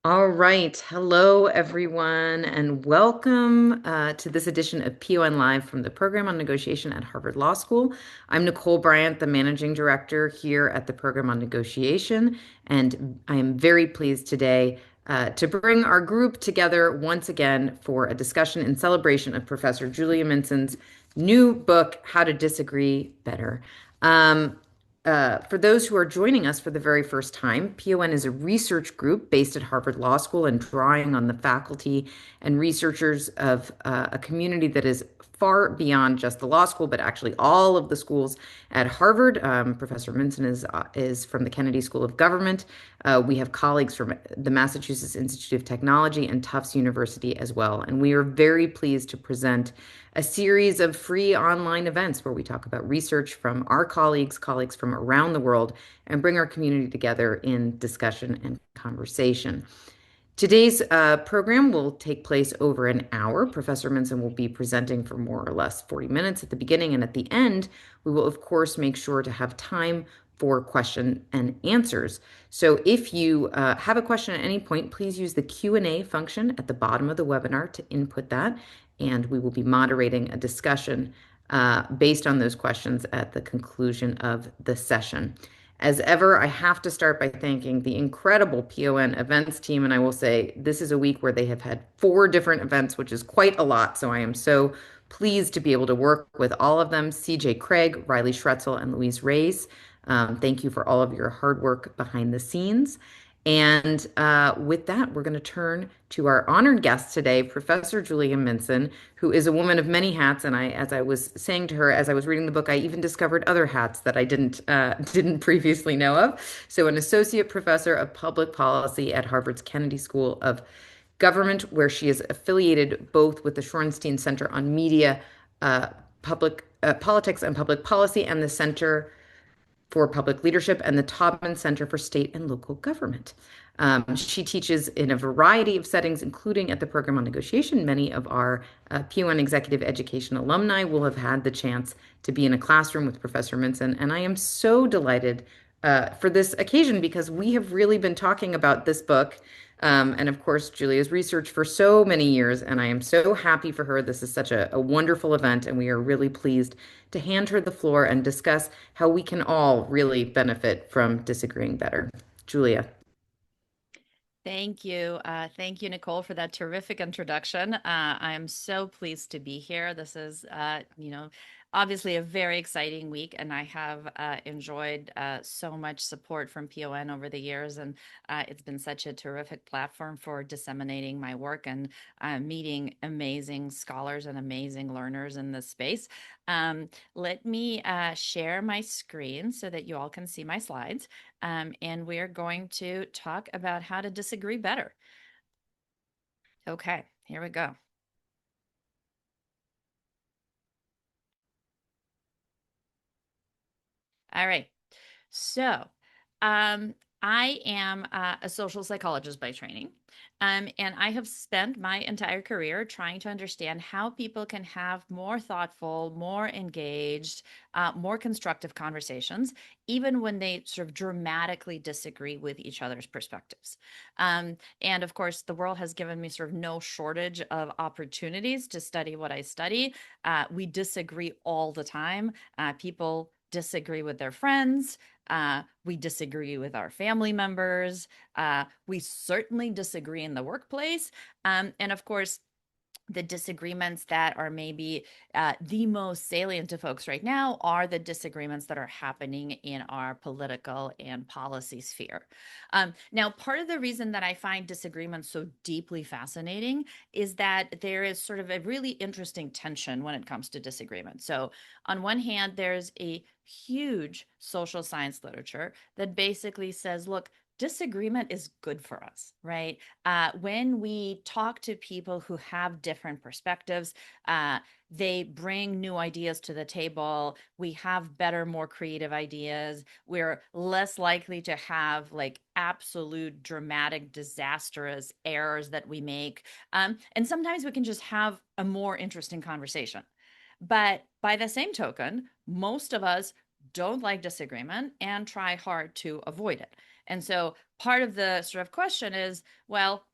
All right. Hello, everyone, and welcome to this edition of PON Live from the Program on Negotiation at Harvard Law School. I'm Nicole Bryant, the Managing Director here at the Program on Negotiation, and I am very pleased today to bring our group together once again for a discussion in celebration of Professor Julia Minson's new book, How to Disagree Better. Um, for those who are joining us for the very first time, PON is a research group based at Harvard Law School and drawing on the faculty and researchers of a community that is far beyond just the law school, but actually all of the schools at Harvard. Professor Minson is from the Kennedy School of Government. We have colleagues from the Massachusetts Institute of Technology and Tufts University as well. And we are very pleased to present a series of free online events where we talk about research from our colleagues from around the world, and bring our community together in discussion and conversation. Today's program will take place over an hour. Professor Minson will be presenting for more or less 40 minutes at the beginning, and at the end, we will, of course, make sure to have time for question and answers. So if you have a question at any point, please use the Q&A function at the bottom of the webinar to input that, and we will be moderating a discussion based on those questions at the conclusion of the session. As ever, I have to start by thanking the incredible PON events team. And I will say this is a week where they have had four different events, which is quite a lot. So I am so pleased to be able to work with all of them. CJ Craig, Riley Schretzel, and Louise Reyes. Thank you for all of your hard work behind the scenes. And with that, we're going to turn to our honored guest today, Professor Julia Minson, who is a woman of many hats. And as I was saying to her as I was reading the book, I even discovered other hats that I didn't previously know of. So, an associate professor of public policy at Harvard's Kennedy School of Government, where she is affiliated both with the Shorenstein Center on Media, uh, Public Politics and Public Policy, and the Center for Public Leadership and the Taubman Center for State and Local Government. She teaches in a variety of settings, including at the Program on Negotiation. Many of our PON executive education alumni will have had the chance to be in a classroom with Professor Minson, and I am so delighted for this occasion because we have really been talking about this book and of course, Julia's research for so many years, and I am so happy for her. This is such a wonderful event, and we are really pleased to hand her the floor and discuss how we can all really benefit from disagreeing better. Julia. Thank you. Thank you, Nicole, for that terrific introduction. I'm so pleased to be here. This is, obviously a very exciting week, and I have enjoyed so much support from PON over the years, and it's been such a terrific platform for disseminating my work and meeting amazing scholars and amazing learners in this space. Let me share my screen so that you all can see my slides. And we're going to talk about how to disagree better. Okay, here we go. All right. So, I am a social psychologist by training, and I have spent my entire career trying to understand how people can have more thoughtful, more engaged, more constructive conversations, even when they sort of dramatically disagree with each other's perspectives. And of course, the world has given me sort of no shortage of opportunities to study what I study. We disagree all the time. People disagree with their friends. We disagree with our family members. We certainly disagree in the workplace. And of course, the disagreements that are maybe the most salient to folks right now are the disagreements that are happening in our political and policy sphere. Now, part of the reason that I find disagreements so deeply fascinating is that there is sort of a really interesting tension when it comes to disagreement. So, on one hand, there's a huge social science literature that basically says, look, disagreement is good for us, right? When we talk to people who have different perspectives, they bring new ideas to the table. We have better, more creative ideas. We're less likely to have like absolute dramatic, disastrous errors that we make. And sometimes we can just have a more interesting conversation. But by the same token, most of us don't like disagreement and try hard to avoid it. And so part of the sort of question is, well,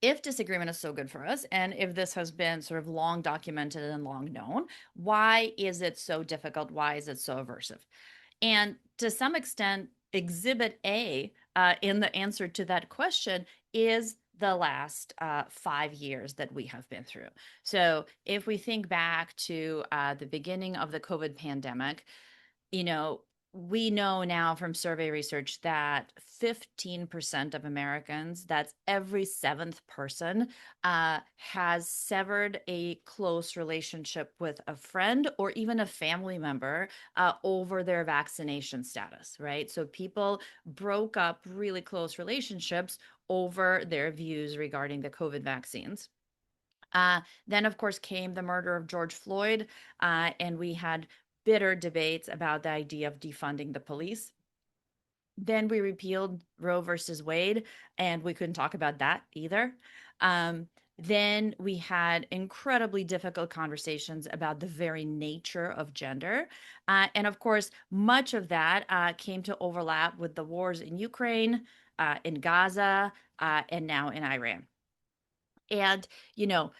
if disagreement is so good for us, and if this has been sort of long documented and long known, why is it so difficult? Why is it so aversive? And to some extent, Exhibit A in the answer to that question is the last 5 years that we have been through. So if we think back to the beginning of the COVID pandemic, you know, we know now from survey research that 15% of Americans, that's every seventh person, has severed a close relationship with a friend or even a family member over their vaccination status, right? So people broke up really close relationships over their views regarding the COVID vaccines. Then, of course, came the murder of George Floyd, and we had bitter debates about the idea of defunding the police. Then we repealed Roe versus Wade, and we couldn't talk about that either. Um, then we had incredibly difficult conversations about the very nature of gender. And of course, much of that came to overlap with the wars in Ukraine, in Gaza, and now in Iran. And, you know,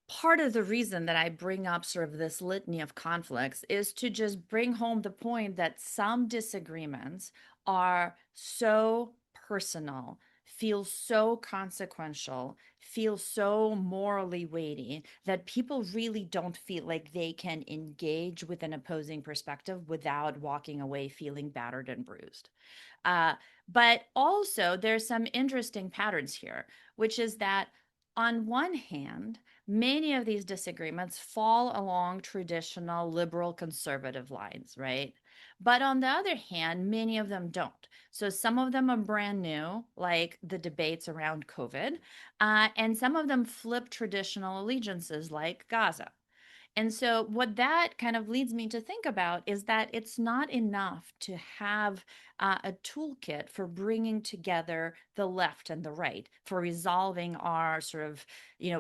part of the reason that I bring up sort of this litany of conflicts is to just bring home the point that some disagreements are so personal, feel so consequential, feel so morally weighty that people really don't feel like they can engage with an opposing perspective without walking away feeling battered and bruised. Uh, but also, there's some interesting patterns here, which is that on one hand, many of these disagreements fall along traditional liberal conservative lines, right? But on the other hand, many of them don't. So some of them are brand new, like the debates around COVID, and some of them flip traditional allegiances, like Gaza. And so, what that kind of leads me to think about is that it's not enough to have a toolkit for bringing together the left and the right, for resolving our sort of,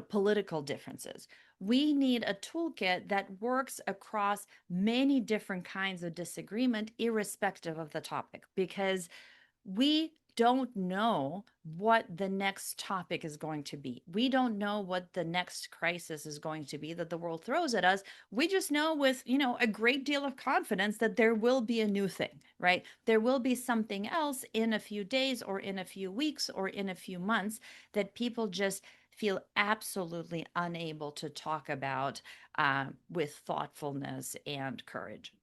political differences. We need a toolkit that works across many different kinds of disagreement, irrespective of the topic, because we don't know what the next topic is going to be. We don't know what the next crisis is going to be that the world throws at us. We just know with, a great deal of confidence that there will be a new thing, right? There will be something else in a few days or in a few weeks or in a few months that people just feel absolutely unable to talk about with thoughtfulness and courage.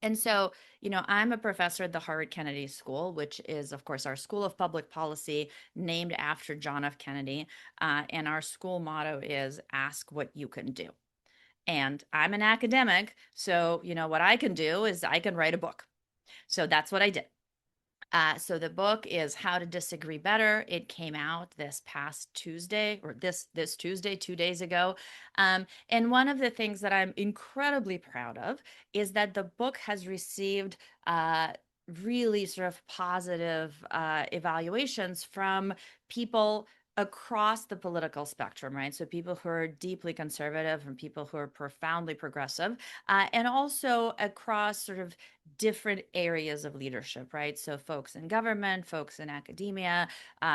And so, I'm a professor at the Harvard Kennedy School, which is, of course, our School of Public Policy named after John F. Kennedy. And our school motto is ask what you can do. And I'm an academic. So, what I can do is I can write a book. So that's what I did. So the book is How to Disagree Better. It came out this past Tuesday, or this Tuesday, 2 days ago. And one of the things that I'm incredibly proud of is that the book has received really sort of positive evaluations from people across the political spectrum, right? So people who are deeply conservative and people who are profoundly progressive, and also across sort of different areas of leadership, right? So folks in government, folks in academia,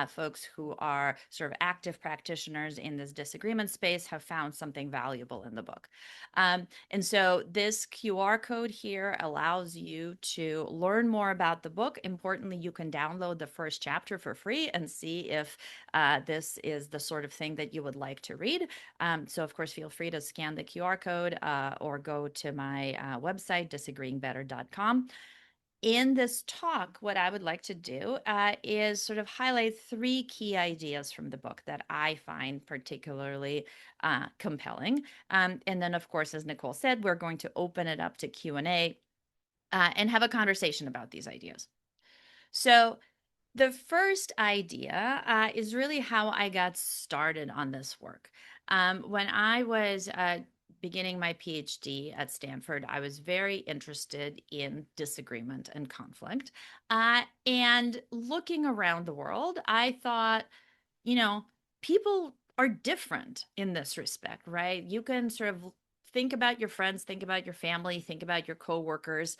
folks who are sort of active practitioners in this disagreement space have found something valuable in the book. And so this QR code here allows you to learn more about the book. Importantly, you can download the first chapter for free and see if this is the sort of thing that you would like to read. So, of course, feel free to scan the QR code or go to my website, disagreeingbetter.com. In this talk, what I would like to do is sort of highlight three key ideas from the book that I find particularly compelling. And then, of course, as Nicole said, we're going to open it up to Q&A and have a conversation about these ideas. So the first idea is really how I got started on this work. When I was beginning my PhD at Stanford, I was very interested in disagreement and conflict. And looking around the world, I thought, you know, people are different in this respect, right? You can sort of think about your friends, think about your family, think about your coworkers.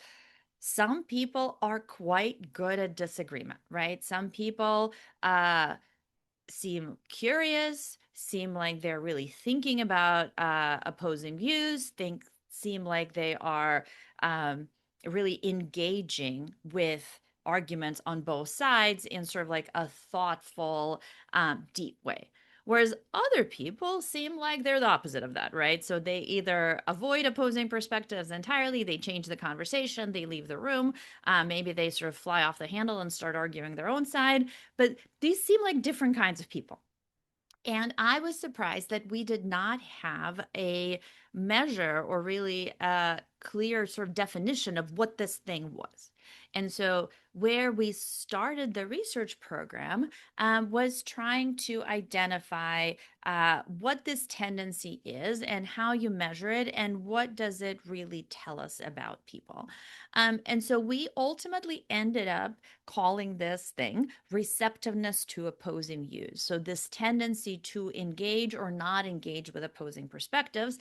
Some people are quite good at disagreement, right? Some people uh, seem curious, seem like they're really thinking about opposing views, seem like they are um, really engaging with arguments on both sides in sort of like a thoughtful, deep way. Whereas other people seem like they're the opposite of that, right? So they either avoid opposing perspectives entirely, they change the conversation, they leave the room, maybe they sort of fly off the handle and start arguing their own side. But these seem like different kinds of people. And I was surprised that we did not have a measure or really a clear sort of definition of what this thing was. And so, where we started the research program was trying to identify what this tendency is and how you measure it and what does it really tell us about people. And so, we ultimately ended up calling this thing receptiveness to opposing views. So, this tendency to engage or not engage with opposing perspectives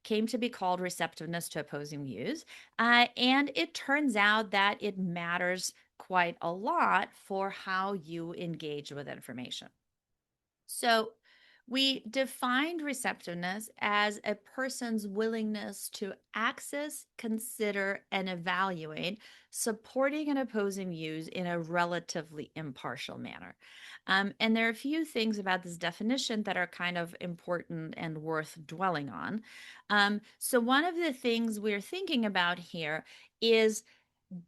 came to be called receptiveness to opposing views. And it turns out that it matters quite a lot for how you engage with information. So, we defined receptiveness as a person's willingness to access, consider, and evaluate supporting and opposing views in a relatively impartial manner. And there are a few things about this definition that are kind of important and worth dwelling on. So, one of the things we're thinking about here is,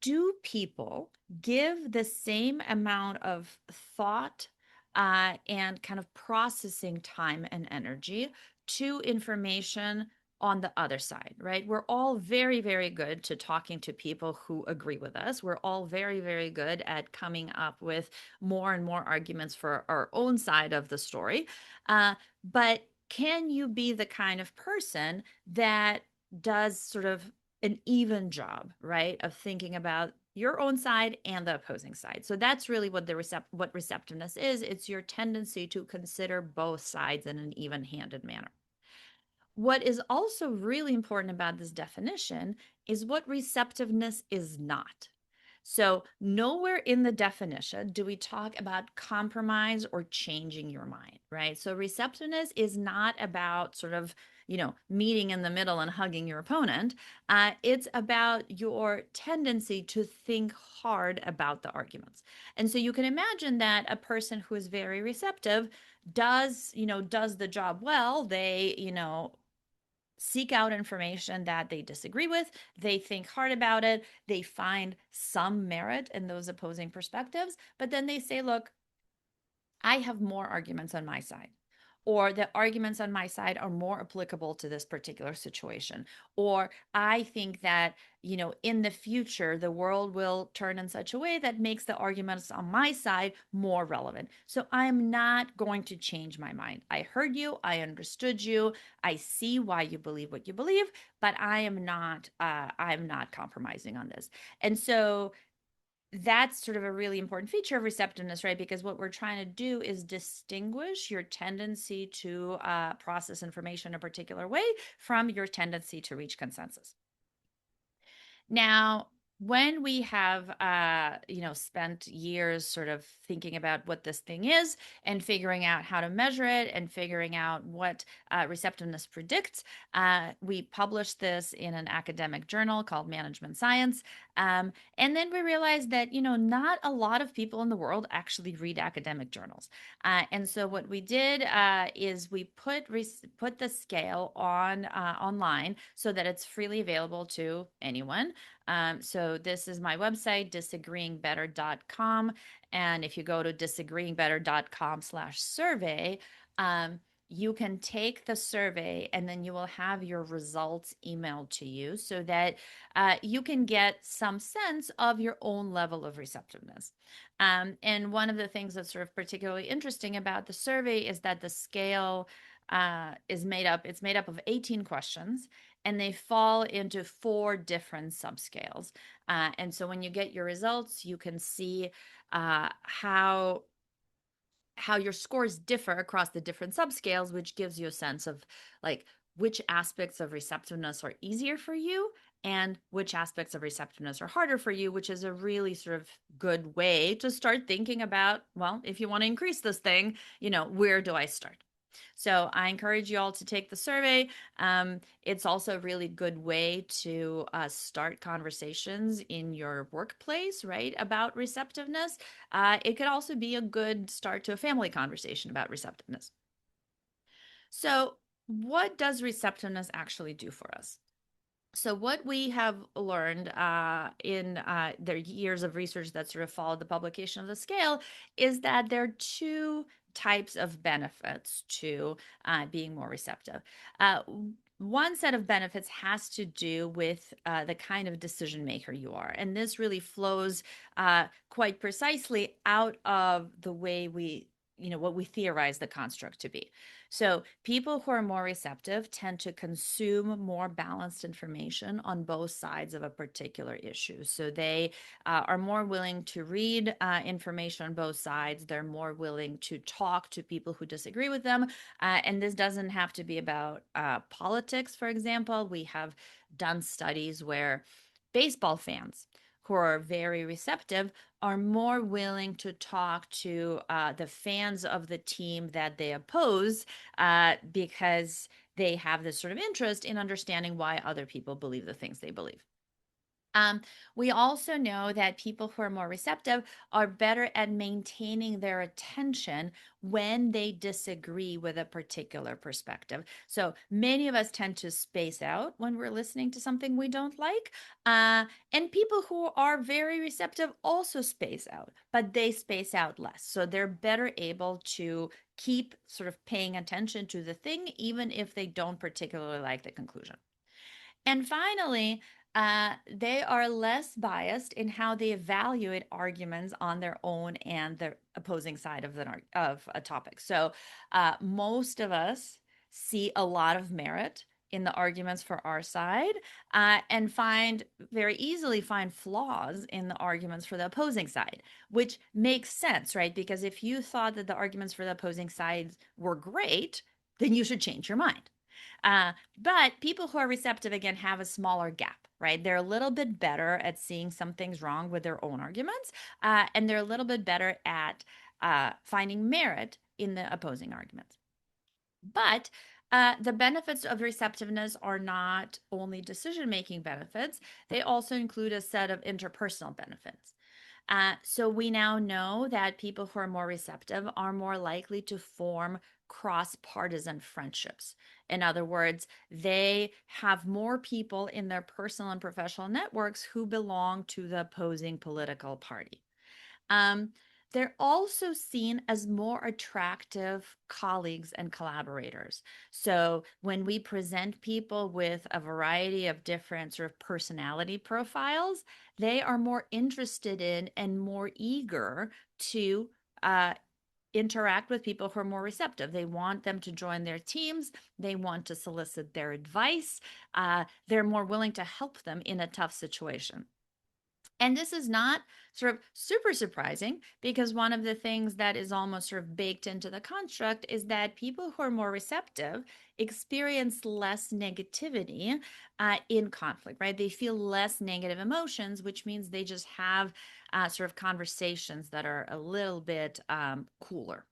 do people give the same amount of thought and kind of processing time and energy to information on the other side, right? We're all very, very good to talking to people who agree with us. We're all very, very good at coming up with more and more arguments for our own side of the story. But can you be the kind of person that does sort of an even job, right, of thinking about your own side and the opposing side? So that's really what what receptiveness is. It's your tendency to consider both sides in an even-handed manner. What is also really important about this definition is what receptiveness is not. So, nowhere in the definition do we talk about compromise or changing your mind, right? So, receptiveness is not about sort of, meeting in the middle and hugging your opponent. It's about your tendency to think hard about the arguments. And so, you can imagine that a person who is very receptive does the job well. They, seek out information that they disagree with. They think hard about it. They find some merit in those opposing perspectives, but then they say, look, I have more arguments on my side. Or the arguments on my side are more applicable to this particular situation. Or I think that, in the future, the world will turn in such a way that makes the arguments on my side more relevant. So I'm not going to change my mind. I heard you. I understood you. I see why you believe what you believe, but I'm not compromising on this. And so that's sort of a really important feature of receptiveness, right? Because what we're trying to do is distinguish your tendency to process information a particular way from your tendency to reach consensus. Now, when we have, spent years sort of thinking about what this thing is and figuring out how to measure it and figuring out what receptiveness predicts, we published this in an academic journal called Management Science. And then we realized that, not a lot of people in the world actually read academic journals. And so what we did is we put the scale on online so that it's freely available to anyone. So this is my website, disagreeingbetter.com. And if you go to disagreeingbetter.com/survey, you can take the survey and then you will have your results emailed to you so that you can get some sense of your own level of receptiveness. And one of the things that's sort of particularly interesting about the survey is that the scale it's made up of 18 questions, and they fall into 4 different subscales. And so when you get your results, you can see how your scores differ across the different subscales, which gives you a sense of like which aspects of receptiveness are easier for you and which aspects of receptiveness are harder for you, which is a really sort of good way to start thinking about, well, if you want to increase this thing, where do I start? So I encourage you all to take the survey. It's also a really good way to start conversations in your workplace, right, about receptiveness. It could also be a good start to a family conversation about receptiveness. So, what does receptiveness actually do for us? So, what we have learned in the years of research that sort of followed the publication of the scale is that there are two types of benefits to being more receptive. Uh, One set of benefits has to do with the kind of decision maker you are. And this really flows quite precisely out of the way what we theorize the construct to be. So, people who are more receptive tend to consume more balanced information on both sides of a particular issue. So, they are more willing to read information on both sides. They're more willing to talk to people who disagree with them. And this doesn't have to be about politics, for example. We have done studies where baseball fans who are very receptive are more willing to talk to the fans of the team that they oppose because they have this sort of interest in understanding why other people believe the things they believe. Um, we also know that people who are more receptive are better at maintaining their attention when they disagree with a particular perspective. So many of us tend to space out when we're listening to something we don't like. And people who are very receptive also space out, but they space out less. So they're better able to keep sort of paying attention to the thing, even if they don't particularly like the conclusion. And finally, they are less biased in how they evaluate arguments on their own and the opposing side of a topic. So most of us see a lot of merit in the arguments for our side and very easily find flaws in the arguments for the opposing side, which makes sense, right? Because if you thought that the arguments for the opposing sides were great, then you should change your mind. But people who are receptive again have a smaller gap, right? They're a little bit better at seeing something's wrong with their own arguments, and they're a little bit better at finding merit in the opposing arguments. But the benefits of receptiveness are not only decision making benefits, they also include a set of interpersonal benefits. So we now know that people who are more receptive are more likely to form cross partisan friendships. In other words, they have more people in their personal and professional networks who belong to the opposing political party. Um, they're also seen as more attractive colleagues and collaborators. So when we present people with a variety of different sort of personality profiles, they are more interested in and more eager to interact with people who are more receptive. They want them to join their teams. They want to solicit their advice. They're more willing to help them in a tough situation. And this is not sort of super surprising because one of the things that is almost sort of baked into the construct is that people who are more receptive experience less negativity in conflict, right? They feel less negative emotions, which means they just have sort of conversations that are a little bit cooler.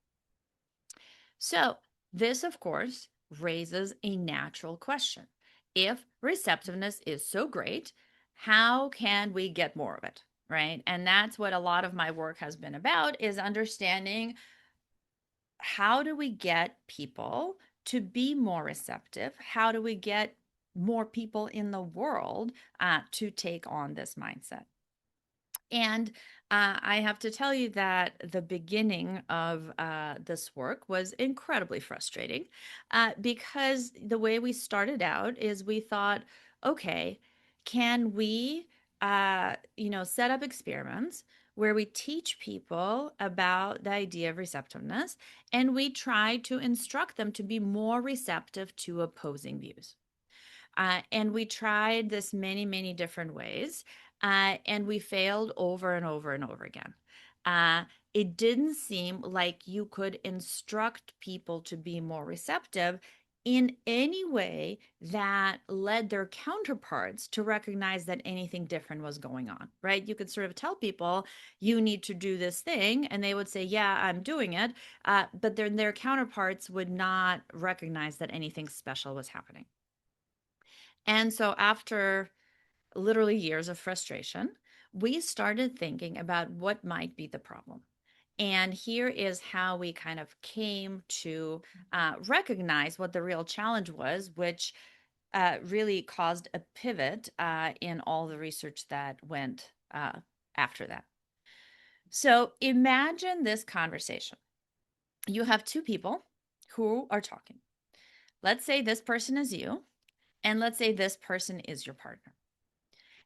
So, this, of course, raises a natural question. If receptiveness is so great, how can we get more of it? Right. And that's what a lot of my work has been about is understanding how do we get people to be more receptive? How do we get more people in the world to take on this mindset? And I have to tell you that the beginning of this work was incredibly frustrating because the way we started out is we thought, okay, can we, set up experiments where we teach people about the idea of receptiveness and we try to instruct them to be more receptive to opposing views. And we tried this many, many different ways, and we failed over and over and over again. Uh, it didn't seem like you could instruct people to be more receptive in any way that led their counterparts to recognize that anything different was going on, right? You could sort of tell people, you need to do this thing, and they would say, yeah, I'm doing it. But then their counterparts would not recognize that anything special was happening. And so, after literally years of frustration, we started thinking about what might be the problem. And here is how we kind of came to recognize what the real challenge was, which really caused a pivot in all the research that went after that. So imagine this conversation. You have two people who are talking. Let's say this person is you, and let's say this person is your partner.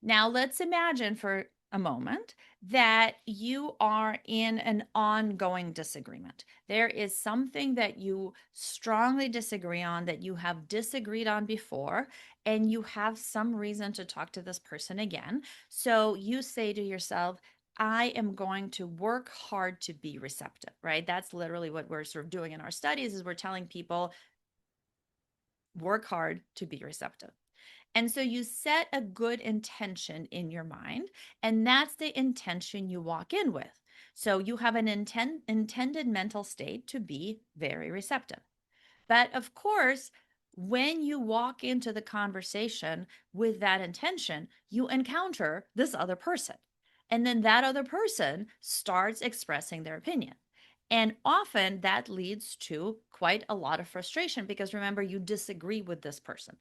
Now, let's imagine for a moment that you are in an ongoing disagreement. There is something that you strongly disagree on, that you have disagreed on before, and you have some reason to talk to this person again. So you say to yourself, I am going to work hard to be receptive, right? That's literally what we're sort of doing in our studies is we're telling people work hard to be receptive. And so you set a good intention in your mind, and that's the intention you walk in with. So you have an intended mental state to be very receptive. But of course, when you walk into the conversation with that intention, you encounter this other person. And then that other person starts expressing their opinion. And often that leads to quite a lot of frustration because remember, you disagree with this person.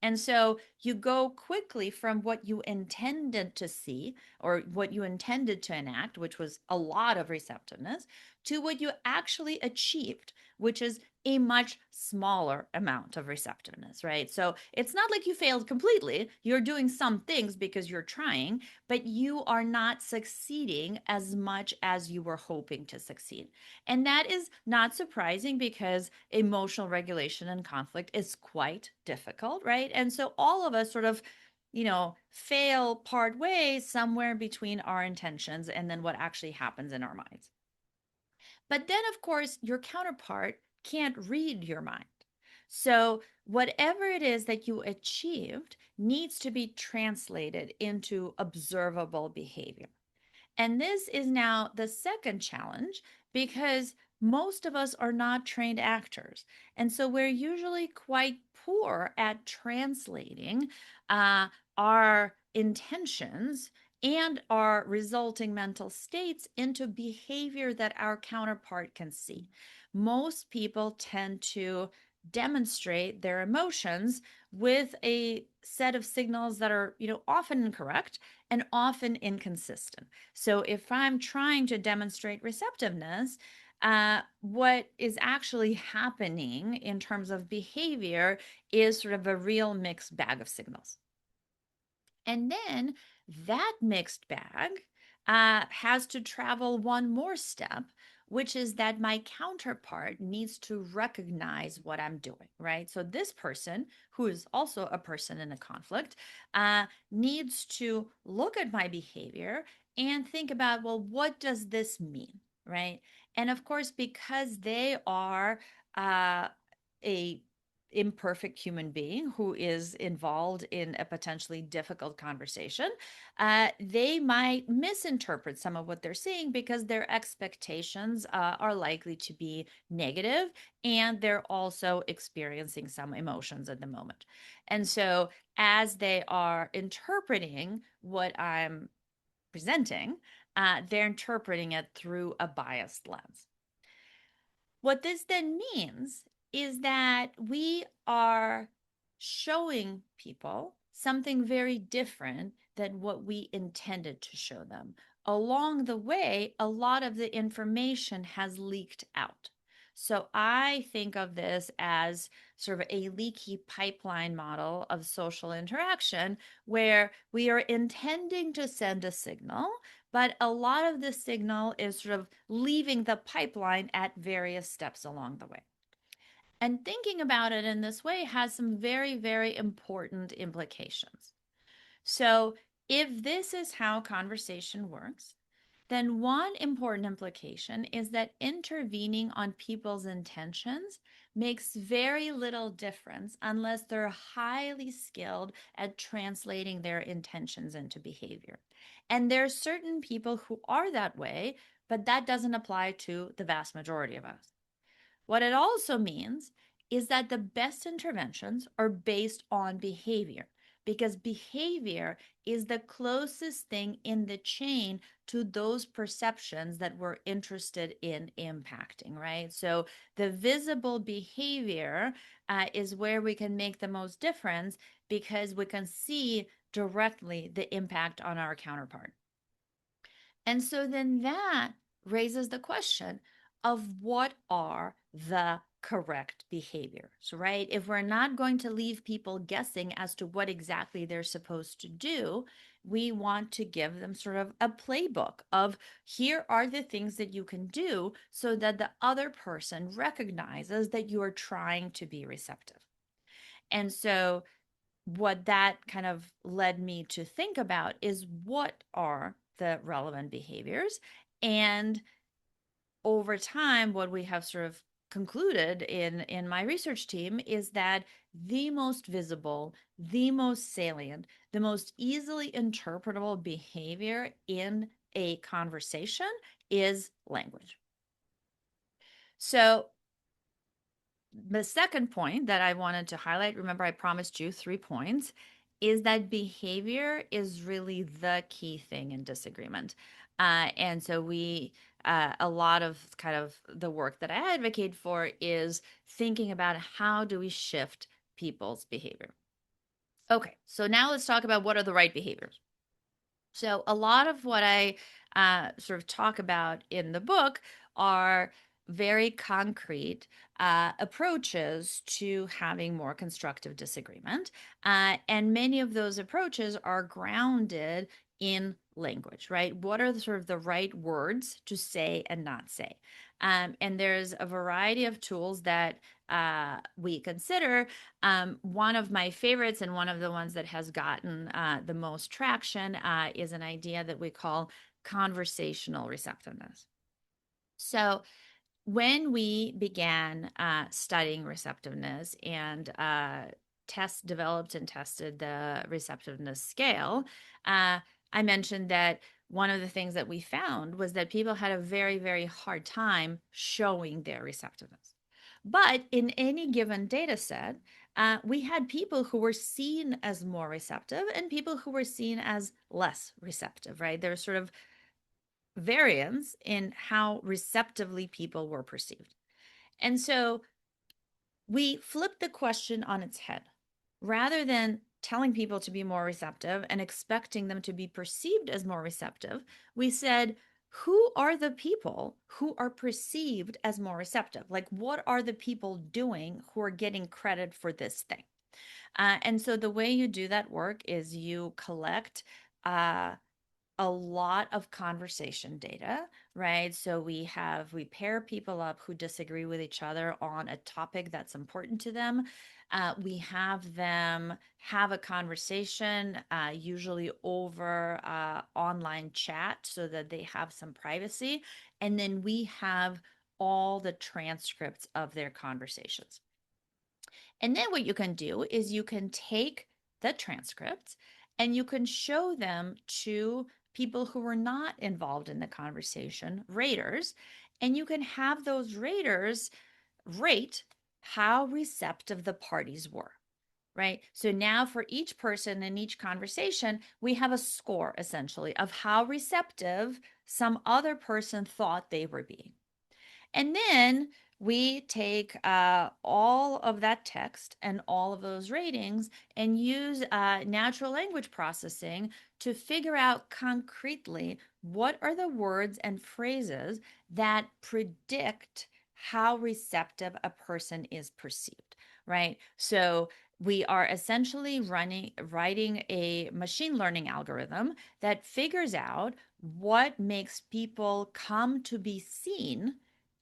And so you go quickly from what you intended to see or what you intended to enact, which was a lot of receptiveness, to what you actually achieved, which is a much smaller amount of receptiveness, right? So it's not like you failed completely. You're doing some things because you're trying, but you are not succeeding as much as you were hoping to succeed. And that is not surprising because emotional regulation and conflict is quite difficult, right? And so all of us sort of fail part ways somewhere between our intentions and then what actually happens in our minds. But then, of course, your counterpart can't read your mind. So, whatever it is that you achieved needs to be translated into observable behavior. And this is now the second challenge because most of us are not trained actors. And so we're usually quite poor at translating uh, our intentions and our resulting mental states into behavior that our counterpart can see. Most people tend to demonstrate their emotions with a set of signals that are, often incorrect and often inconsistent. So if I'm trying to demonstrate receptiveness, what is actually happening in terms of behavior is sort of a real mixed bag of signals. And then that mixed bag has to travel one more step, which is that my counterpart needs to recognize what I'm doing, right? So this person, who is also a person in a conflict, needs to look at my behavior and think about, well, what does this mean, right? And of course, because they are a imperfect human being who is involved in a potentially difficult conversation, they might misinterpret some of what they're seeing because their expectations are likely to be negative and they're also experiencing some emotions at the moment. And so, as they are interpreting what I'm presenting, they're interpreting it through a biased lens. What this then means is that we are showing people something very different than what we intended to show them. Along the way, a lot of the information has leaked out. So I think of this as sort of a leaky pipeline model of social interaction where we are intending to send a signal, but a lot of the signal is sort of leaving the pipeline at various steps along the way. And thinking about it in this way has some very, very important implications. So, if this is how conversation works, then one important implication is that intervening on people's intentions makes very little difference unless they're highly skilled at translating their intentions into behavior. And there are certain people who are that way, but that doesn't apply to the vast majority of us. What it also means is that the best interventions are based on behavior, because behavior is the closest thing in the chain to those perceptions that we're interested in impacting, right? So the visible behavior is where we can make the most difference because we can see directly the impact on our counterpart. And so then that raises the question of what are the correct behaviors, right? If we're not going to leave people guessing as to what exactly they're supposed to do, we want to give them sort of a playbook of here are the things that you can do so that the other person recognizes that you are trying to be receptive. And so what that kind of led me to think about is what are the relevant behaviors. And over time, what we have sort of concluded in my research team is that the most visible, the most salient, the most easily interpretable behavior in a conversation is language. So the second point that I wanted to highlight, remember I promised you 3 points, is that behavior is really the key thing in disagreement. And so a lot of kind of the work that I advocate for is thinking about how do we shift people's behavior. Okay, so now let's talk about what are the right behaviors. So, a lot of what I sort of talk about in the book are very concrete approaches to having more constructive disagreement. And many of those approaches are grounded in language, right? What are the sort of the right words to say and not say? And there's a variety of tools that we consider. One of my favorites and one of the ones that has gotten the most traction is an idea that we call conversational receptiveness. So, when we began studying receptiveness and developed and tested the receptiveness scale, I mentioned that one of the things that we found was that people had a very, very hard time showing their receptiveness. But in any given data set, we had people who were seen as more receptive and people who were seen as less receptive, right? There's sort of variance in how receptively people were perceived. And so we flipped the question on its head. Rather than telling people to be more receptive and expecting them to be perceived as more receptive, we said, who are the people who are perceived as more receptive? Like, what are the people doing who are getting credit for this thing? And so the way you do that work is you collect uh, a lot of conversation data, right? So we pair people up who disagree with each other on a topic that's important to them. We have them have a conversation, usually over online chat, so that they have some privacy. And then we have all the transcripts of their conversations. And then what you can do is you can take the transcripts and you can show them to people who were not involved in the conversation, raters, and you can have those raters rate how receptive the parties were. Right. So now for each person in each conversation, we have a score essentially of how receptive some other person thought they were being. And then we take all of that text and all of those ratings and use natural language processing to figure out concretely what are the words and phrases that predict how receptive a person is perceived, right? So we are essentially writing a machine learning algorithm that figures out what makes people come to be seen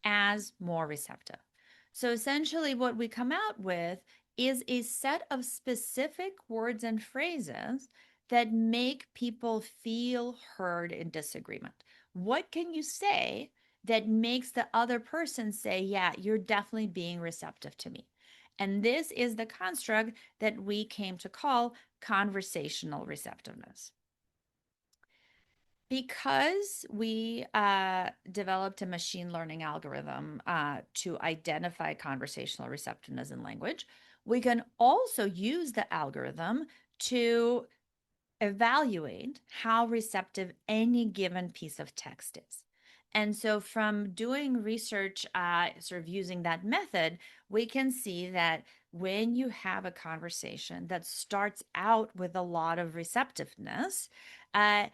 as more receptive. So essentially, what we come out with is a set of specific words and phrases that make people feel heard in disagreement. What can you say that makes the other person say, yeah, you're definitely being receptive to me. And this is the construct that we came to call conversational receptiveness. Because we developed a machine learning algorithm to identify conversational receptiveness in language, we can also use the algorithm to evaluate how receptive any given piece of text is. And so, from doing research, sort of using that method, we can see that when you have a conversation that starts out with a lot of receptiveness, uh,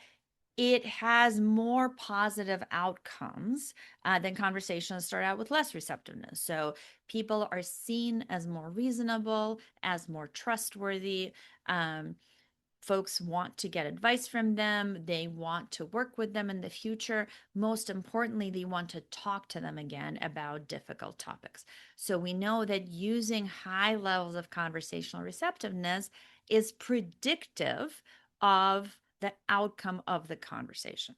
it has more positive outcomes than conversations start out with less receptiveness. So people are seen as more reasonable, as more trustworthy. Um, Folks want to get advice from them. They want to work with them in the future. Most importantly, they want to talk to them again about difficult topics. So we know that using high levels of conversational receptiveness is predictive of the outcome of the conversation.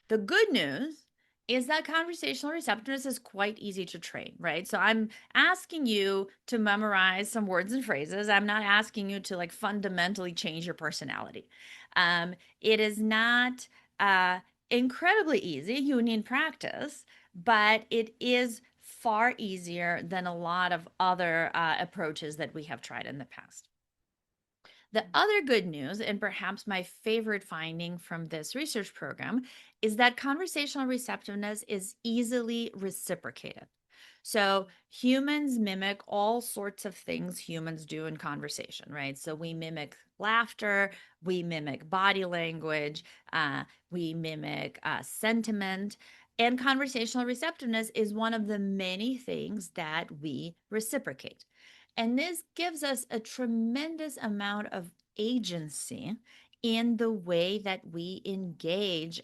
The good news is that conversational receptiveness is quite easy to train, right? So I'm asking you to memorize some words and phrases. I'm not asking you to like fundamentally change your personality. It is not incredibly easy. You need practice, but it is far easier than a lot of other approaches that we have tried in the past. The other good news, and perhaps my favorite finding from this research program, is that conversational receptiveness is easily reciprocated. So humans mimic all sorts of things humans do in conversation, right? So we mimic laughter, we mimic body language, we mimic sentiment. And conversational receptiveness is one of the many things that we reciprocate. And this gives us a tremendous amount of agency in the way that we engage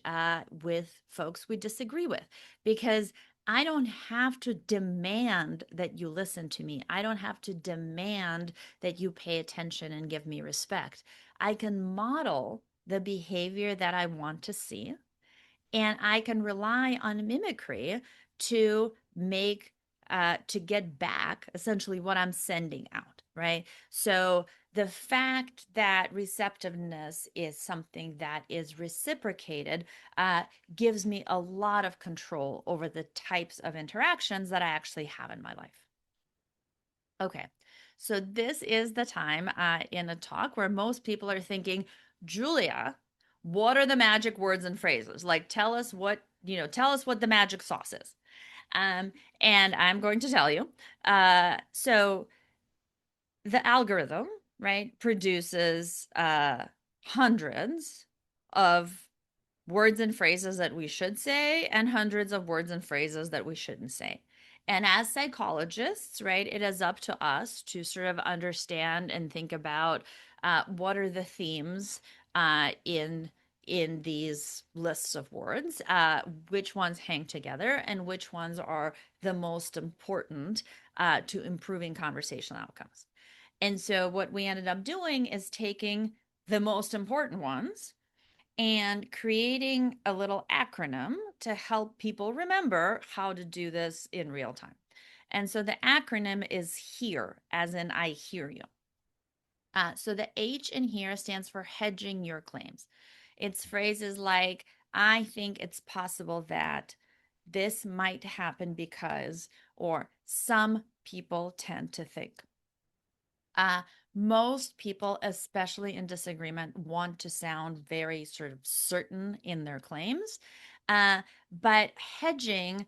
with folks we disagree with. Because I don't have to demand that you listen to me. I don't have to demand that you pay attention and give me respect. I can model the behavior that I want to see, and I can rely on mimicry to make to get back essentially what I'm sending out, right? So the fact that receptiveness is something that is reciprocated uh, gives me a lot of control over the types of interactions that I actually have in my life. Okay, so this is the time in a talk where most people are thinking, Julia, what are the magic words and phrases? Like, tell us what, tell us what the magic sauce is. Um, and I'm going to tell you. So the algorithm, right, produces hundreds of words and phrases that we should say and hundreds of words and phrases that we shouldn't say. And as psychologists, right, it is up to us to sort of understand and think about what are the themes in these lists of words, which ones hang together, and which ones are the most important to improving conversational outcomes. And so, what we ended up doing is taking the most important ones and creating a little acronym to help people remember how to do this in real time. And so the acronym is HEAR, as in I hear you. So the H in here stands for hedging your claims. It's phrases like, I think it's possible that this might happen because, or some people tend to think. Uh, Most people, especially in disagreement, want to sound very sort of certain in their claims. But hedging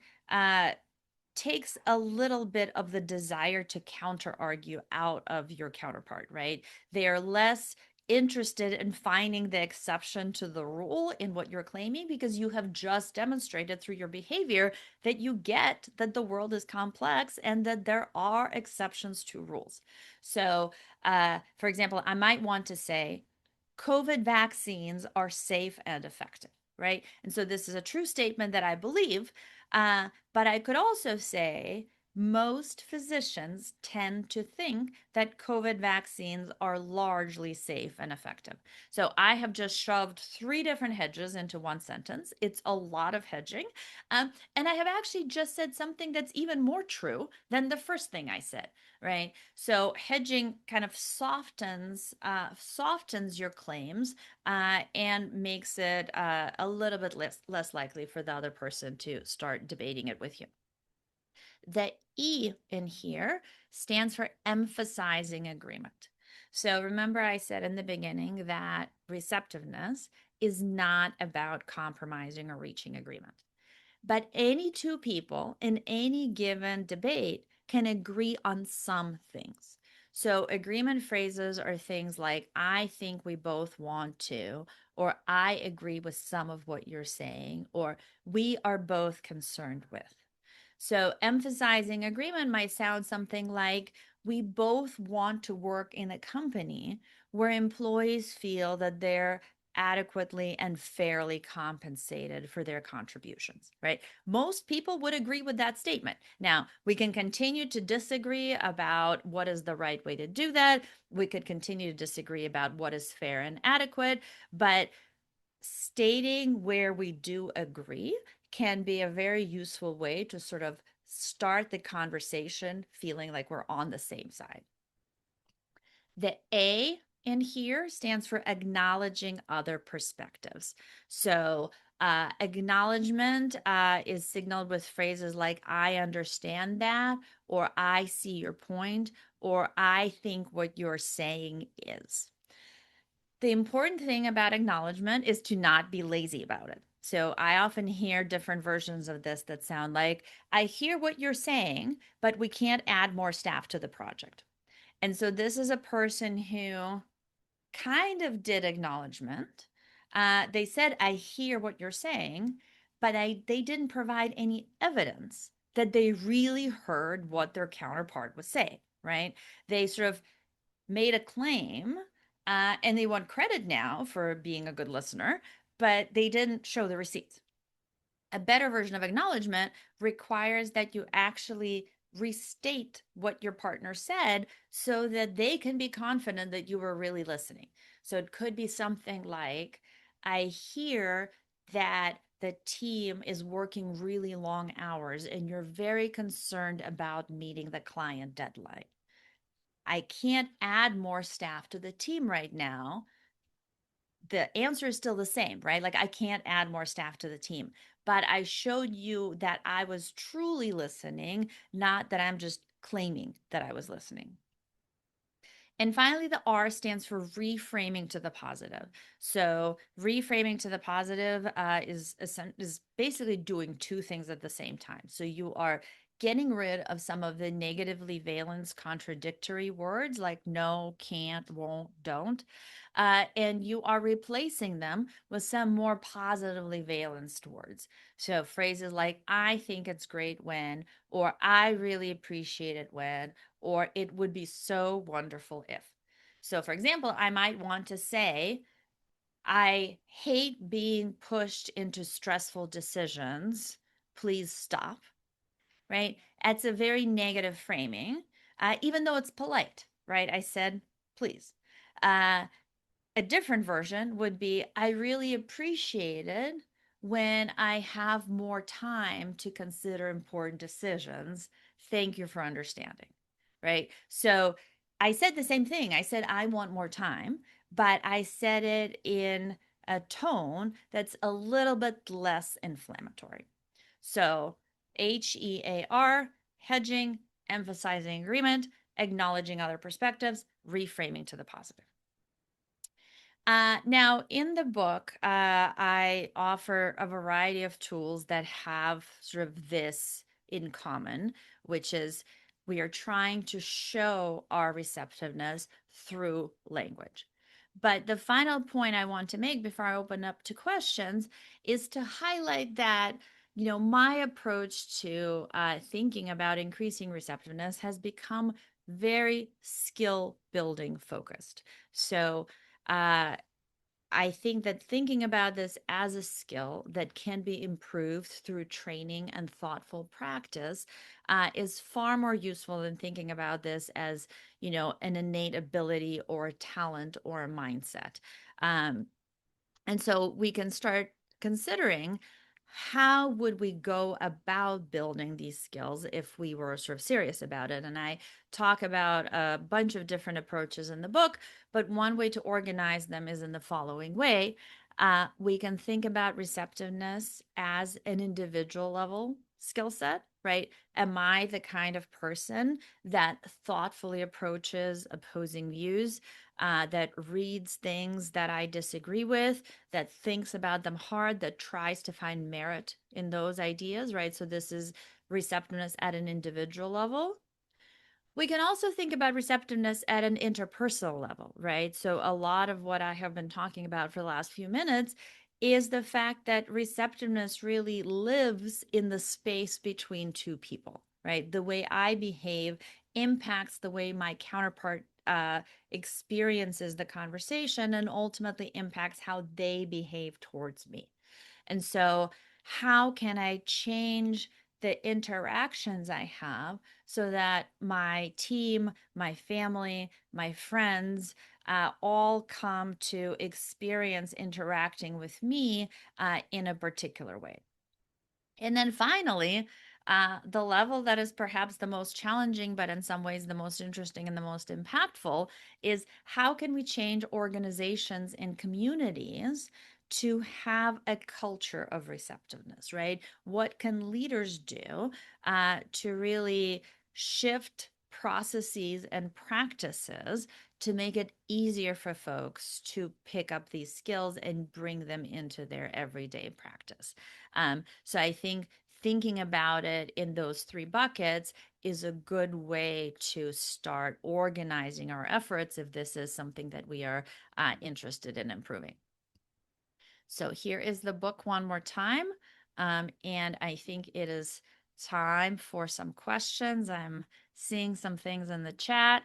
takes a little bit of the desire to counter argue out of your counterpart, right? They are less interested in finding the exception to the rule in what you're claiming because you have just demonstrated through your behavior that you get that the world is complex and that there are exceptions to rules. So, for example, I might want to say, COVID vaccines are safe and effective, right? And so this is a true statement that I believe, but I could also say Most physicians tend to think that COVID vaccines are largely safe and effective. So I have just shoved three different hedges into one sentence. It's a lot of hedging. And I have actually just said something that's even more true than the first thing I said, right? So hedging kind of softens your claims and makes it a little bit less likely for the other person to start debating it with you. The E in here stands for emphasizing agreement. So remember, I said in the beginning that receptiveness is not about compromising or reaching agreement. But any two people in any given debate can agree on some things. So, agreement phrases are things like, I think we both want to, or I agree with some of what you're saying, or we are both concerned with. So, emphasizing agreement might sound something like, we both want to work in a company where employees feel that they're adequately and fairly compensated for their contributions, right? Most people would agree with that statement. Now, we can continue to disagree about what is the right way to do that. We could continue to disagree about what is fair and adequate, but stating where we do agree can be a very useful way to sort of start the conversation feeling like we're on the same side. The A in here stands for acknowledging other perspectives. So, acknowledgement is signaled with phrases like, I understand that, or I see your point, or I think what you're saying is. The important thing about acknowledgement is to not be lazy about it. So I often hear different versions of this that sound like, I hear what you're saying, but we can't add more staff to the project. And so this is a person who kind of did acknowledgement. They said, I hear what you're saying, but they didn't provide any evidence that they really heard what their counterpart was saying, right? They sort of made a claim and they want credit now for being a good listener, but they didn't show the receipts. A better version of acknowledgement requires that you actually restate what your partner said so that they can be confident that you were really listening. So it could be something like, I hear that the team is working really long hours and you're very concerned about meeting the client deadline. I can't add more staff to the team right now. The answer is still the same, right? Like, I can't add more staff to the team, but I showed you that I was truly listening, not that I'm just claiming that I was listening. And finally, the R stands for reframing to the positive. So, reframing to the positive is basically doing two things at the same time. So, you are getting rid of some of the negatively valence contradictory words like no, can't, won't, don't. And you are replacing them with some more positively valenced words. So, phrases like, I think it's great when, or I really appreciate it when, or it would be so wonderful if. So, for example, I might want to say, I hate being pushed into stressful decisions. Please stop, right? That's a very negative framing, even though it's polite, right? I said, please. Uh, a different version would be, I really appreciate it when I have more time to consider important decisions. Thank you for understanding. Right. So I said the same thing. I said, I want more time, but I said it in a tone that's a little bit less inflammatory. So HEAR, hedging, emphasizing agreement, acknowledging other perspectives, reframing to the positive. Now, in the book, I offer a variety of tools that have sort of this in common, which is we are trying to show our receptiveness through language. But the final point I want to make before I open up to questions is to highlight that, my approach to thinking about increasing receptiveness has become very skill building focused. So, uh, I think that thinking about this as a skill that can be improved through training and thoughtful practice is far more useful than thinking about this as, an innate ability or a talent or a mindset. Um, and so we can start considering how would we go about building these skills if we were sort of serious about it. And I talk about a bunch of different approaches in the book, but one way to organize them is in the following way. We can think about receptiveness as an individual level skill set, right? Am I the kind of person that thoughtfully approaches opposing views, that reads things that I disagree with, that thinks about them hard, that tries to find merit in those ideas, right? So this is receptiveness at an individual level. We can also think about receptiveness at an interpersonal level, right? So, a lot of what I have been talking about for the last few minutes is the fact that receptiveness really lives in the space between two people, right? The way I behave impacts the way my counterpart experiences the conversation and ultimately impacts how they behave towards me. And so, how can I change the interactions I have so that my team, my family, my friends all come to experience interacting with me in a particular way? And then finally, the level that is perhaps the most challenging, but in some ways the most interesting and the most impactful, is how can we change organizations and communities to have a culture of receptiveness, right? What can leaders do to really shift processes and practices to make it easier for folks to pick up these skills and bring them into their everyday practice? So I think thinking about it in those three buckets is a good way to start organizing our efforts if this is something that we are interested in improving. So here is the book one more time. And I think it is time for some questions. I'm seeing some things in the chat.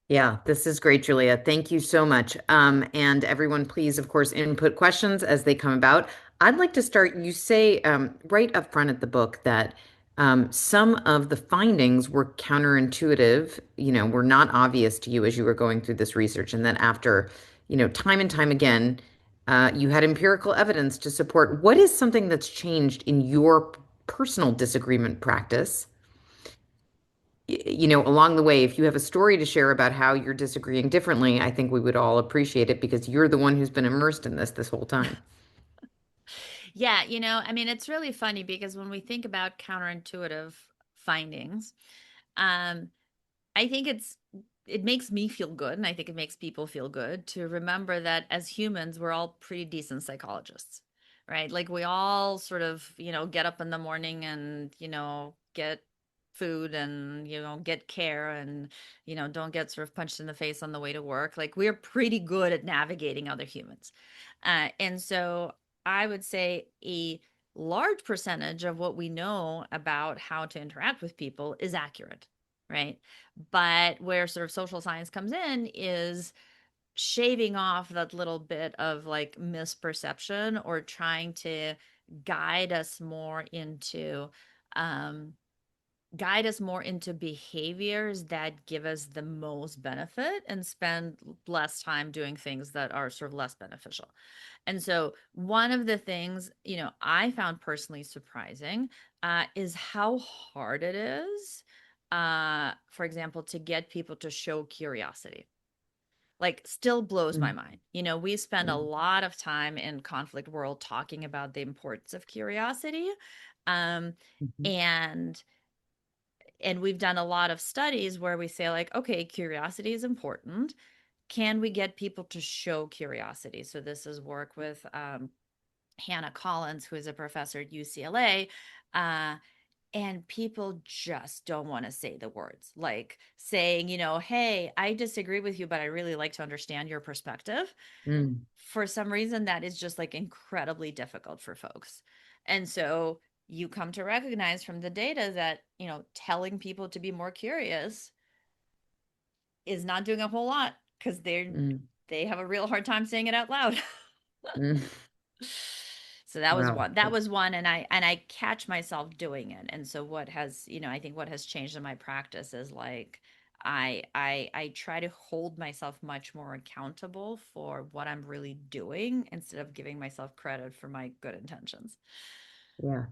Yeah, this is great, Julia. Thank you so much. And everyone, please, of course, input questions as they come about. I'd like to start. You say right up front at the book that some of the findings were counterintuitive, were not obvious to you as you were going through this research. And then after, time and time again, you had empirical evidence to support. What is something that's changed in your personal disagreement practice? Along the way, if you have a story to share about how you're disagreeing differently, I think we would all appreciate it because you're the one who's been immersed in this whole time. Yeah, I mean, it's really funny because when we think about counterintuitive findings, um, I think it makes me feel good, and I think it makes people feel good to remember that as humans, we're all pretty decent psychologists, right? Like we all sort of, get up in the morning and, get food and, get care and, don't get sort of punched in the face on the way to work. Like we're pretty good at navigating other humans. And so I would say a large percentage of what we know about how to interact with people is accurate, right? But where sort of social science comes in is shaving off that little bit of like misperception or trying to guide us more into um, behaviors that give us the most benefit and spend less time doing things that are sort of less beneficial. And so, one of the things, I found personally surprising is how hard it is, for example, to get people to show curiosity. Like, still blows my Mm, mind. We spend a mm, lot of time in conflict world talking about the importance of curiosity. Um, mhm, and we've done a lot of studies where we say like, okay, curiosity is important. Can we get people to show curiosity? So this is work with Hannah Collins, who is a professor at UCLA. Uh, and people just don't want to say the words, like saying, hey, I disagree with you, but I really like to understand your perspective. mm, For some reason, that is just like incredibly difficult for folks. And so you come to recognize from the data that, telling people to be more curious is not doing a whole lot because they're mm. they have a real hard time saying it out loud. Mm, So that was wow. one. That was one, and I catch myself doing it. And so what has, I think what has changed in my practice is like I try to hold myself much more accountable for what I'm really doing instead of giving myself credit for my good intentions. Yeah.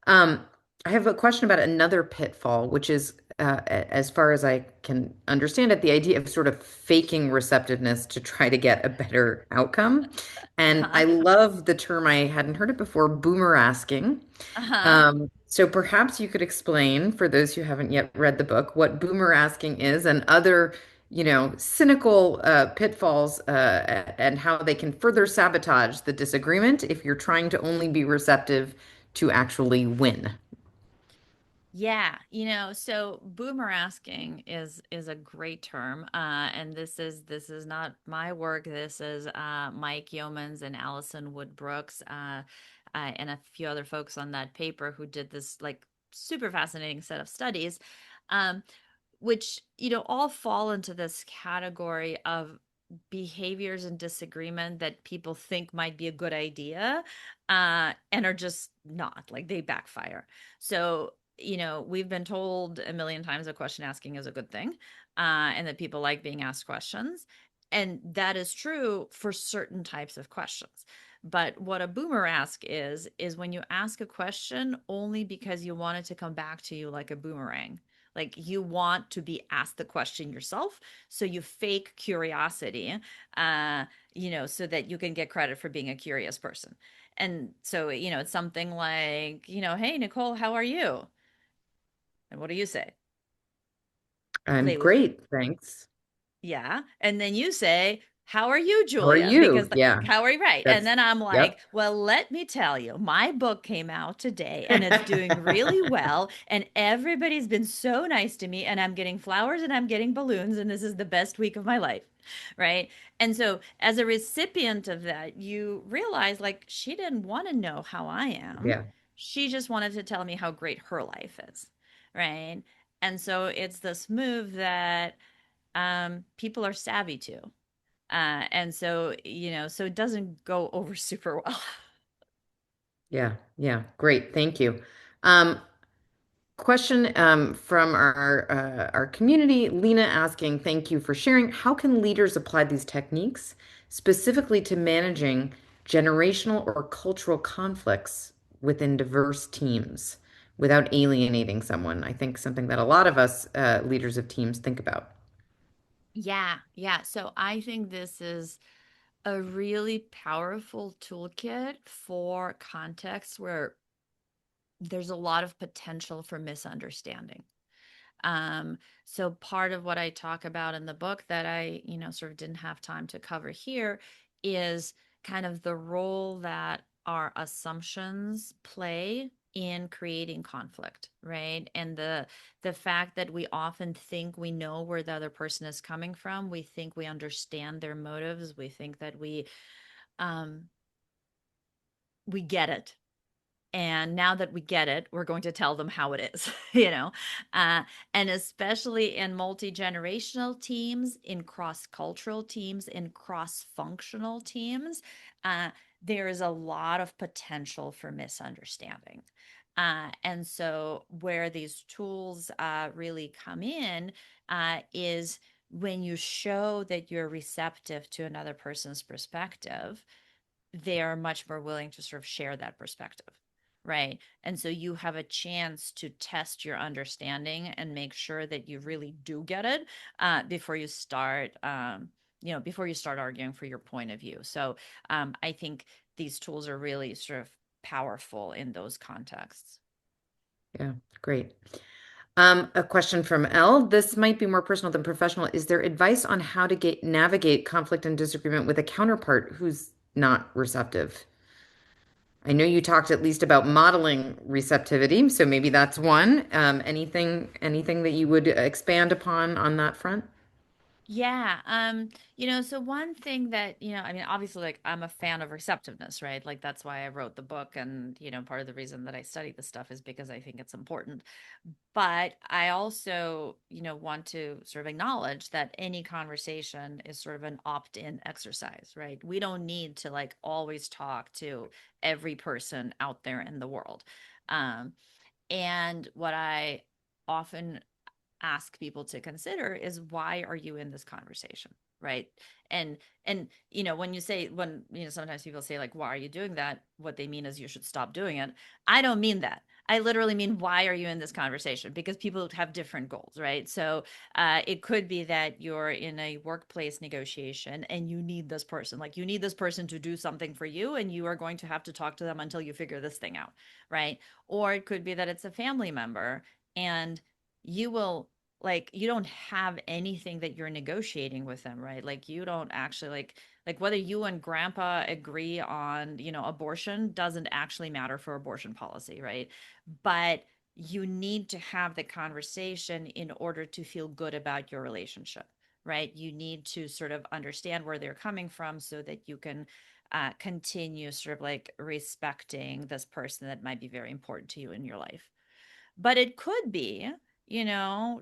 Um, I have a question about another pitfall, which is, as far as I can understand it, the idea of sort of faking receptiveness to try to get a better outcome. And Uh-huh. I love the term, I hadn't heard it before, boomer asking. Uh-huh. So perhaps you could explain for those who haven't yet read the book what boomer asking is and other, cynical pitfalls and how they can further sabotage the disagreement if you're trying to only be receptive to actually win. Yeah, so boomer asking is a great term. And this is not my work. This is Mike Yeomans and Allison Wood-Brooks, and a few other folks on that paper who did this like super fascinating set of studies. Um, which all fall into this category of behaviors and disagreement that people think might be a good idea, and are just not, like they backfire. So we've been told a million times that question asking is a good thing, and that people like being asked questions, and that is true for certain types of questions. But what a boomer ask is when you ask a question only because you want it to come back to you like a boomerang. Like you want to be asked the question yourself. So you fake curiosity, uh, so that you can get credit for being a curious person. And so, it's something like, hey, Nicole, how are you? And what do you say? I'm Lately, great, thanks. yeah. And then you say, how are you, How are Julia? you? Because the, Yeah, how are you? Right. And that's, then I'm like, yep. well, let me tell you, my book came out today and it's doing really well. And everybody's been so nice to me. And I'm getting flowers and I'm getting balloons. And this is the best week of my life. Right. And so, as a recipient of that, you realize like she didn't want to know how I am. Yeah, She just wanted to tell me how great her life is. Right. And so, it's this move that people are savvy to. And so, so it doesn't go over super well. yeah, yeah. Great, thank you. Um, Question from our community, Lena asking, thank you for sharing. How can leaders apply these techniques specifically to managing generational or cultural conflicts within diverse teams without alienating someone? I think something that a lot of us leaders of teams think about. Yeah, yeah. So I think this is a really powerful toolkit for contexts where there's a lot of potential for misunderstanding. Um, so part of what I talk about in the book that I, sort of didn't have time to cover here is kind of the role that our assumptions play in creating conflict, right? And the fact that we often think we know where the other person is coming from, we think we understand their motives, we think that um we get it, and now that we get it, we're going to tell them how it is, uh, and especially in multi-generational teams, in cross-cultural teams, in cross-functional teams, uh, there is a lot of potential for misunderstanding. And so where these tools really come in is when you show that you're receptive to another person's perspective, they are much more willing to sort of share that perspective. Right. And so you have a chance to test your understanding and make sure that you really do get it, before you start, before you start arguing for your point of view. So I think these tools are really sort of powerful in those contexts. Yeah, great. A question from Elle. This might be more personal than professional. Is there advice on how to navigate conflict and disagreement with a counterpart who's not receptive? I know you talked at least about modeling receptivity, so maybe that's one. Anything that you would expand upon on that front? Yeah. So one thing that, I mean, obviously, like, I'm a fan of receptiveness, right? Like, that's why I wrote the book. And, part of the reason that I study this stuff is because I think it's important. But I also, want to sort of acknowledge that any conversation is sort of an opt-in exercise, right? We don't need to like always talk to every person out there in the world. Um, and what I often ask people to consider is, why are you in this conversation, right? And when sometimes people say, like, why are you doing that, what they mean is you should stop doing it. I don't mean that. I literally mean, why are you in this conversation? Because people have different goals, right? So it could be that you're in a workplace negotiation and you need this person, like you need this person to do something for you, and you are going to have to talk to them until you figure this thing out, right? Or it could be that it's a family member, and you will, like, you don't have anything that you're negotiating with them, right? Like, you don't actually, like whether you and grandpa agree on, abortion doesn't actually matter for abortion policy, right? But you need to have the conversation in order to feel good about your relationship, right? You need to sort of understand where they're coming from so that you can continue sort of like respecting this person that might be very important to you in your life. But it could be,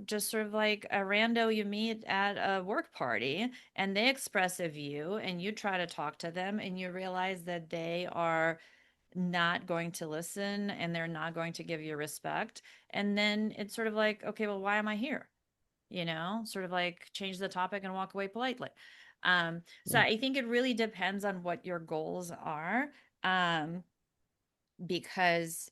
just sort of like a rando you meet at a work party, and they express a view and you try to talk to them and you realize that they are not going to listen and they're not going to give you respect. And then it's sort of like, okay, well, why am I here? Sort of like change the topic and walk away politely. So Yeah. I think it really depends on what your goals are. Um, because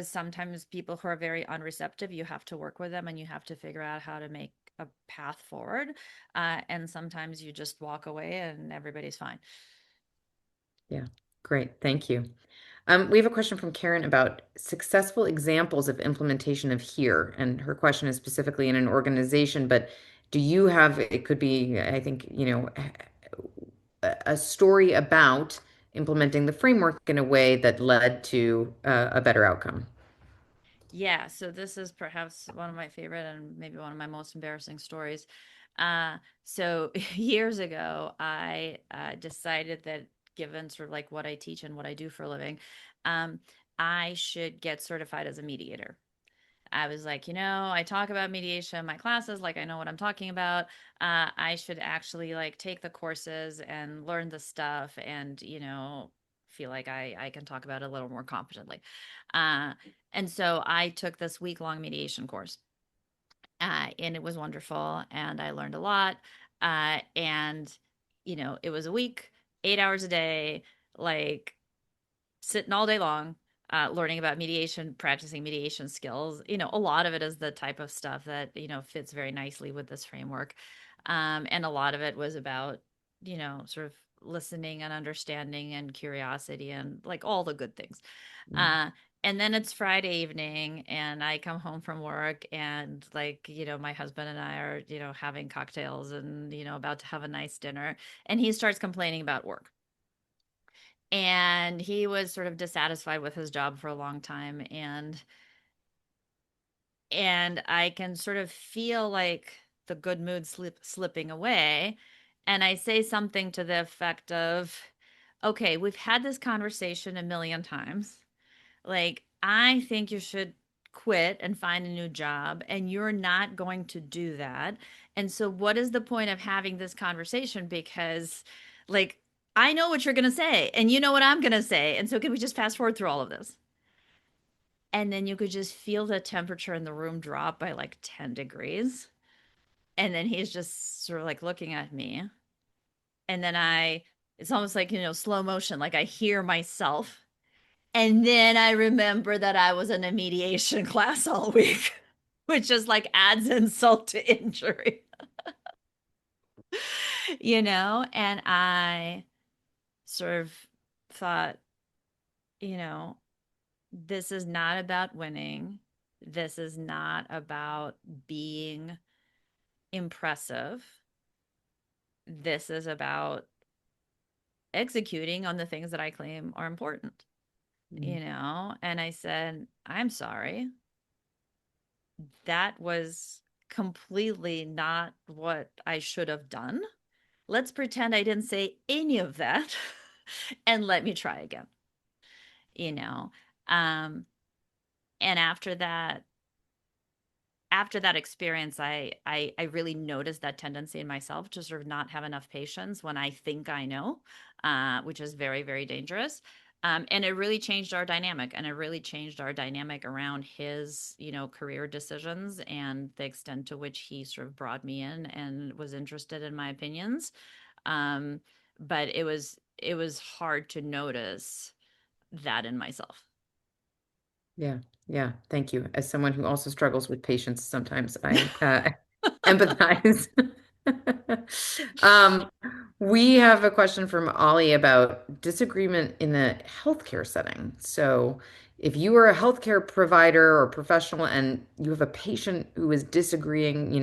sometimes people who are very unreceptive, you have to work with them and you have to figure out how to make a path forward. And sometimes you just walk away and everybody's fine. Yeah. Great. Thank you. We have a question from Karen about successful examples of implementation of here, and her question is specifically in an organization, but do you have, it could be, I think, a story about implementing the framework in a way that led to a better outcome. Yeah, so this is perhaps one of my favorite and maybe one of my most embarrassing stories. So years ago, I decided that, given sort of like what I teach and what I do for a living, um, I should get certified as a mediator. I was like, I talk about mediation in my classes, like I know what I'm talking about. I should actually like take the courses and learn the stuff and, feel like I can talk about it a little more competently. Uh, and so I took this week-long mediation course, and it was wonderful, and I learned a lot. And, it was a week, 8 hours a day, like sitting all day long, learning about mediation, practicing mediation skills. A lot of it is the type of stuff that, fits very nicely with this framework. And a lot of it was about, sort of listening and understanding and curiosity and like all the good things. Mm. Uh, and then it's Friday evening and I come home from work and like, my husband and I are, having cocktails and, about to have a nice dinner. And he starts complaining about work, and he was sort of dissatisfied with his job for a long time, and I can sort of feel like the good mood slipping away, and I say something to the effect of, okay, we've had this conversation a million times, like, I think you should quit and find a new job, and you're not going to do that. And so, what is the point of having this conversation? Because, like, I know what you're going to say, and you know what I'm going to say. And so, can we just fast forward through all of this? And then you could just feel the temperature in the room drop by like 10 degrees. And then he's just sort of like looking at me. And then it's almost like, slow motion, like I hear myself. And then I remember that I was in a mediation class all week, which just like adds insult to injury, And I sort of thought, you know, this is not about winning. This is not about being impressive. This is about executing on the things that I claim are important. And I said, I'm sorry. That was completely not what I should have done. Let's pretend I didn't say any of that and let me try again, you know. Um, and after that experience, I really noticed that tendency in myself to sort of not have enough patience when I think I know, which is very, very dangerous. And it really changed our dynamic, and it really changed our dynamic around his, career decisions and the extent to which he sort of brought me in and was interested in my opinions. Um, but it was hard to notice that in myself. Yeah, yeah. Thank you. As someone who also struggles with patience, sometimes I empathize. Um, we have a question from Ollie about disagreement in the healthcare setting. So, if you are a healthcare provider or professional and you have a patient who is disagreeing,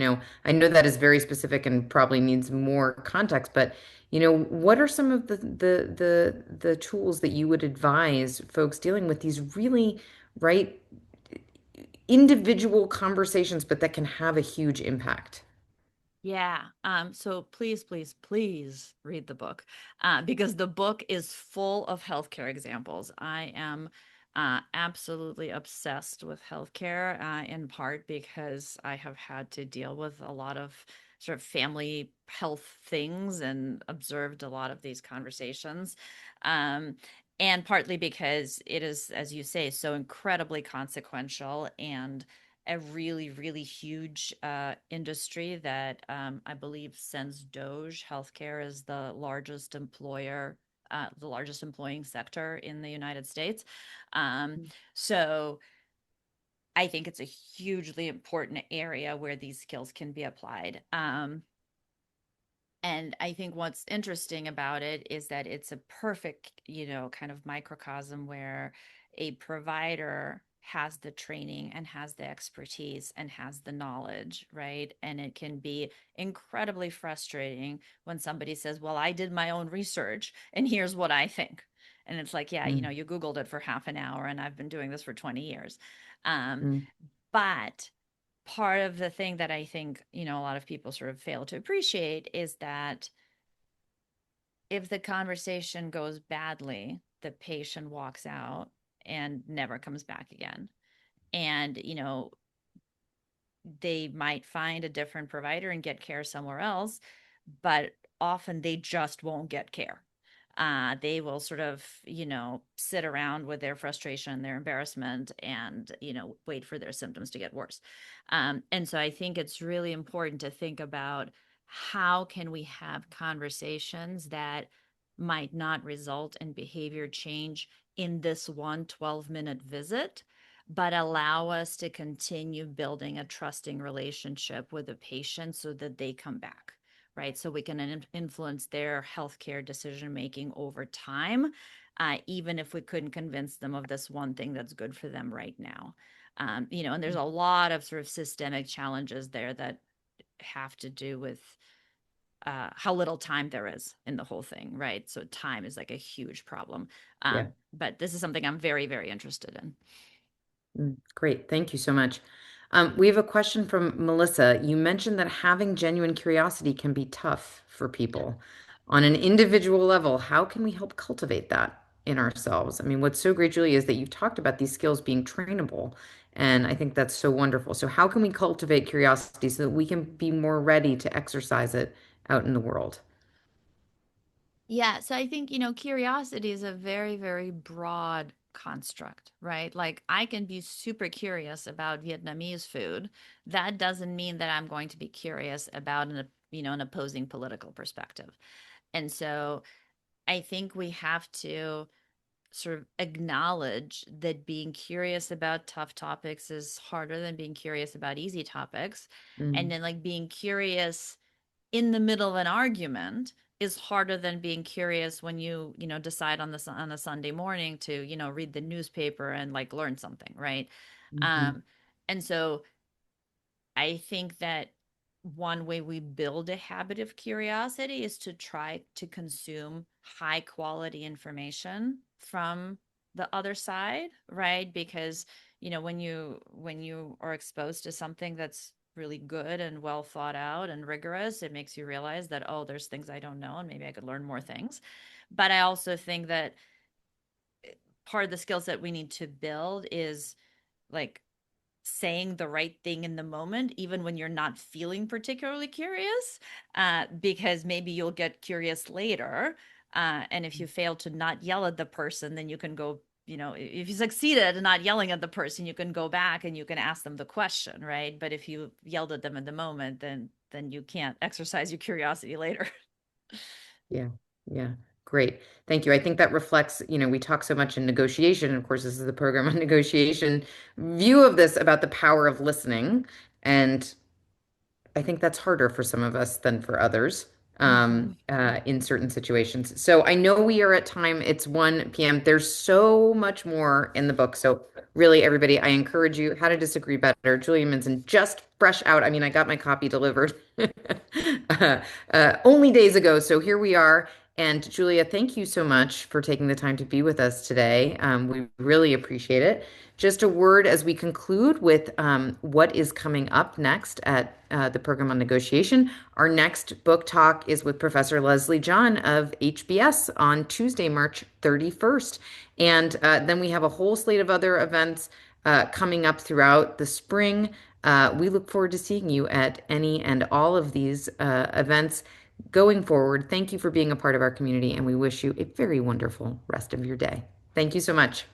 I know that is very specific and probably needs more context, but what are some of the tools that you would advise folks dealing with these really, right, individual conversations, but that can have a huge impact? Yeah. So please, please, please read the book, because the book is full of healthcare examples. I am absolutely obsessed with healthcare, in part because I have had to deal with a lot of sort of family health things and observed a lot of these conversations. Um, and partly because it is, as you say, so incredibly consequential and a really, really huge industry that, I believe, since Doge, healthcare is the largest employing sector in the United States. Um, so I think it's a hugely important area where these skills can be applied. And I think what's interesting about it is that it's a perfect, kind of microcosm where a provider has the training and has the expertise and has the knowledge, right? And it can be incredibly frustrating when somebody says, well, I did my own research and here's what I think. And it's like, yeah, Mm, you Googled it for half an hour and I've been doing this for 20 years. Um, mm, but part of the thing that I think, a lot of people sort of fail to appreciate is that if the conversation goes badly, the patient walks out and never comes back again. And, they might find a different provider and get care somewhere else, but often they just won't get care. They will sort of, sit around with their frustration, their embarrassment, and, wait for their symptoms to get worse. And so I think it's really important to think about how can we have conversations that might not result in behavior change in this one 12-minute visit, but allow us to continue building a trusting relationship with the patient so that they come back, right? So we can influence their healthcare decision making over time, even if we couldn't convince them of this one thing that's good for them right now. And there's a lot of sort of systemic challenges there that have to do with how little time there is in the whole thing, right? So time is like a huge problem. yeah. But this is something I'm very, very interested in. Great. Thank you so much. We have a question from Melissa. You mentioned that having genuine curiosity can be tough for people. On an individual level, how can we help cultivate that in ourselves? I mean, what's so great, Julie, is that you've talked about these skills being trainable. And I think that's so wonderful. So, how can we cultivate curiosity so that we can be more ready to exercise it out in the world? Yeah, so I think, curiosity is a very, very broad construct, right? Like I can be super curious about Vietnamese food. That doesn't mean that I'm going to be curious about an opposing political perspective. And so I think we have to sort of acknowledge that being curious about tough topics is harder than being curious about easy topics. And Mm, then like being curious in the middle of an argument is harder than being curious when you decide on a Sunday morning to read the newspaper and like learn something, right? mhm, um and so I think that one way we build a habit of curiosity is to try to consume high quality information from the other side, right? Because when you are exposed to something that's really good and well thought out and rigorous, it makes you realize that, oh, there's things I don't know and maybe I could learn more things. But I also think that part of the skill set we need to build is like saying the right thing in the moment, even when you're not feeling particularly curious, because maybe you'll get curious later. And if you fail to not yell at the person, then you can go, if you succeeded in not yelling at the person, you can go back and you can ask them the question, right? But if you yelled at them in the moment, then you can't exercise your curiosity later. Yeah, yeah. Great. Thank you. I think that reflects, we talk so much in negotiation. Of course, this is the program on negotiation view of this about the power of listening. And I think that's harder for some of us than for others Hmm. in certain situations. So I know we are at time. It's 1 p.m. There's so much more in the book. So really, everybody, I encourage you. How to Disagree Better, Julia Minson, just fresh out. I mean, I got my copy delivered uh, only days ago. So here we are. And Julia, thank you so much for taking the time to be with us today. We really appreciate it. Just a word as we conclude with what is coming up next at the program on negotiation. Our next book talk is with Professor Leslie John of HBS on Tuesday, March 31st. And then we have a whole slate of other events coming up throughout the spring. We look forward to seeing you at any and all of these events going forward. Thank you for being a part of our community, and we wish you a very wonderful rest of your day. Thank you so much.